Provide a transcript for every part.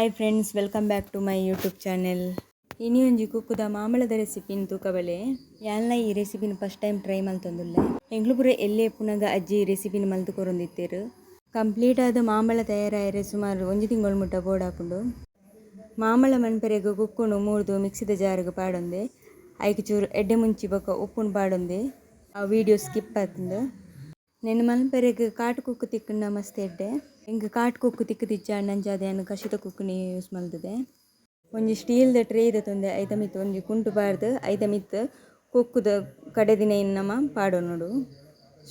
Hi friends, welcome back to my YouTube channel. ಇನಿ ಒಂಜಿ ಕುಕ್ಕುದ ಮಾಮಳದ ರೆಸಿಪಿನ ತೂಕಬಲೆ ಯಾನ್ಲ ಈ ರೆಸಿಪಿನ ಫಸ್ಟ್ ಟೈಮ್ ಟ್ರೈ ಮಲ್ತೊಂದುಲ್ಲೆ. ಎಂಗ್ಲು ಪೂರ ಎಲ್ಲೇ ಪುನಗ ಅಜ್ಜಿ ಈ ರೆಸಿಪಿನ ಮಲ್ತು ಕೊರೊಂದಿತ್ತೇರು. ಕಂಪ್ಲೀಟ್ ಆದ ಮಾಮಳ ತಯಾರಾಯರೆ ಸುಮಾರು 1 ತಿಂಗಳು ಮುಟ್ಟ ಬೋಡಾಪುಂಡು. ಮಾಮಳ ಮನ್ಪೆರೆಗ್ ಕುಕ್ಕುನು ಮೂರ್ದು ಮಿಕ್ಸಿದ ಜಾರ್ಗ್ ಪಾಡೊಂದೆ, ಐಕ್ ಚೂರು ಎಡ್ಡೆ ಮುಂಚಿ ಬೊಕ ಉಪ್ಪುನು ಪಾಡೊಂದೆ. ಆ ವಿಡಿಯೋ ಸ್ಕಿಪ್ ಆತುಂಡು. ನೆನ್ನೆ ಮನ್ಪೆರೆಗ್ ಕಾಟು ಕುಕ್ಕು ತಿಕ್ಕುಂಡ ಮಸ್ತ್ ಎಡ್ಡೆ. ಎಂಕ್ ಕಾಟು ಕುಕ್ಕು ತಿಕ್ಕು ತಿಚ್ಚಾಂಡಂಚಾದ ಏನು ಕಷಿತ ಕುಕ್ಕುನಿ ಯೂಸ್ ಮಲ್ತದೆ. ಒಂಜಿ ಸ್ಟೀಲ್ದ ಟ್ರೇದ ತೊಂದೆ ಐತ ಮಿತ್ತು ಒಂಜಿ ಕುಂಟು ಪಾಡ್ದು ಐತ ಮಿತ್ತು ಕುಕ್ಕುದ ಕಡೆದಿನ ನಮ ಪಾಡೊನೊಡು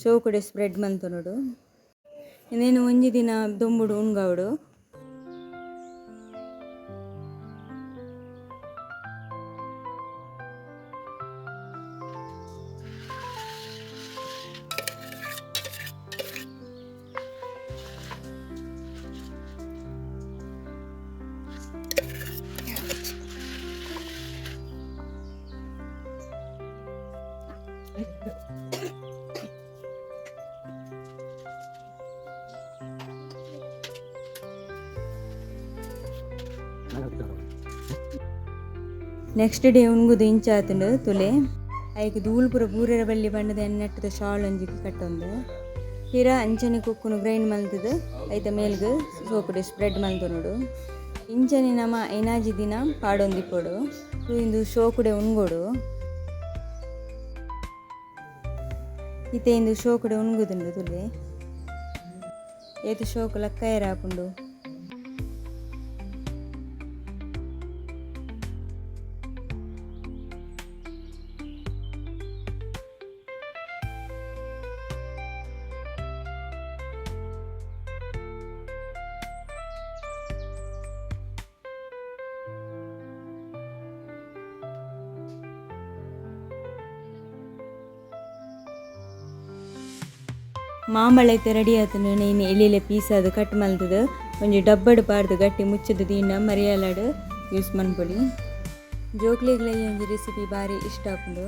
ಶೋಕುಡೆ ಸ್ಪ್ರೆಡ್ ಮಲ್ತೊನೊಡು. ಇನ್ನೇನು ಒಂಜಿ ದಿನ ದೊಂಬುಡು ಉಣ್ಗವಡು. ನೆಕ್ಸ್ಟ್ ಡೇ ಉಣ್ಗುದು ಇಂಚಾತುಂಡು ತುಲೆ ಐಕ್ ಧೂಳು ಪೂರ ಬೂರೆರ ಬಲ್ಲಿ ಬಣ್ಣದ ಎಣ್ಣೆಟ್ಟದ ಶಾಲ್ ಒಂಜಿಗೆ ಕಟ್ಟೊಂದು ಹಿರ ಅಂಚನೆ ಕುಕ್ಕುನು ಗ್ರೈಂಡ್ ಮಲ್ತದು ಐತ ಮೇಲ್ಗು ಸೋಕುಡೆ ಸ್ಪ್ರೆಡ್ ಮಲ್ತೊನೊಡು. ಇಂಚನೆ ನಮ ಐನಾಜಿ ದಿನ ಪಾಡೊಂದಿಪ್ಪೊಡು. ಇಂದು ಶೋಕುಡೆ ಉಣ್ಗೊಡು ಇತ್ತೆ ಇಂದು ಶೋಕುಡೆ ಉಣ್ಗುದುಂಡು ತುಲೆ ಏತು ಶೋಕು ಲಕ್ಕ ಆಪುಂಡು. ಮಾಮಳ ಐತೆ ರೆಡಿ ಆತನು. ನೀನು ಎಲೆಲೆ ಪೀಸ್ ಅದು ಕಟ್ ಮಲ್ತದು ಒಂಜಿ ಡಬ್ಬಡ್ ಪಾಡ್ದು ಗಟ್ಟಿ ಮುಚ್ಚದು ದೀನ ಮರಿಯಾಲಾಡು ಯೂಸ್ ಮನ್ಪೊಲಿ. ಜೋಕ್ಲಿಗ್ಲ ಈ ಒಂಜಿ ರೆಸಿಪಿ ಭಾರಿ ಇಷ್ಟ ಆಪುಂಡು.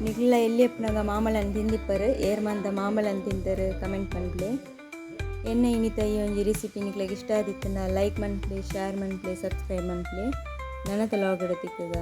ನಿಕ್ಲ ಎಲ್ಲಿ ಎಪ್ಪನಾಗ ಮಾಮಳನ್ನು ತಿಂದಿಪ್ಪರು ಏರ್ಮಂತ ಮಾಮಳನ್ನು ತಿಂತಾರೆ ಕಮೆಂಟ್ ಮನ್ಪ್ಲೆ. ಎಣ್ಣೆ ಇನಿತ ಈ ಒಂಜಿ ರೆಸಿಪಿ ನಿಕ್ಲಾಗ ಇಷ್ಟ ಆದಿತ್ತಂದ ಲೈಕ್ ಮನ್ಪ್ಲೆ, ಶೇರ್ ಮನ್ಪ್ಲೆ, ಸಬ್ಸ್ಕ್ರೈಬ್ ಮನ್ಪ್ಲೆ. ನನತ ಲಾಗಡ ತಿಕ್ಕಗ.